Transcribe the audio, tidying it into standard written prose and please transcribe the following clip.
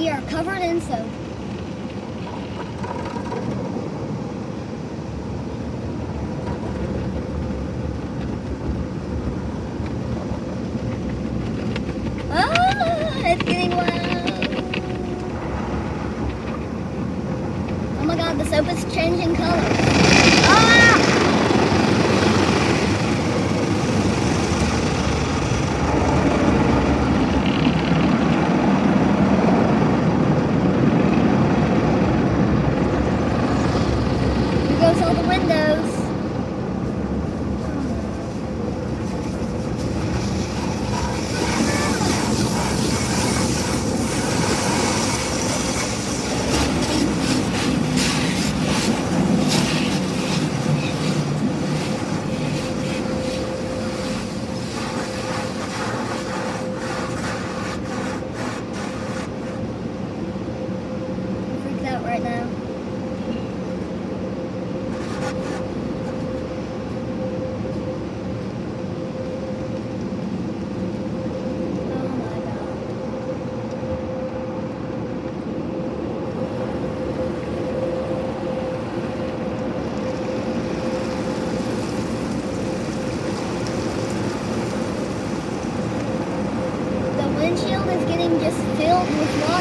We are covered in soap. Ah, it's getting wild. Oh my god, the soap is changing color. Ah! Here goes all the windows. Freaked out right now. Oh my god. The windshield is getting just filled with water.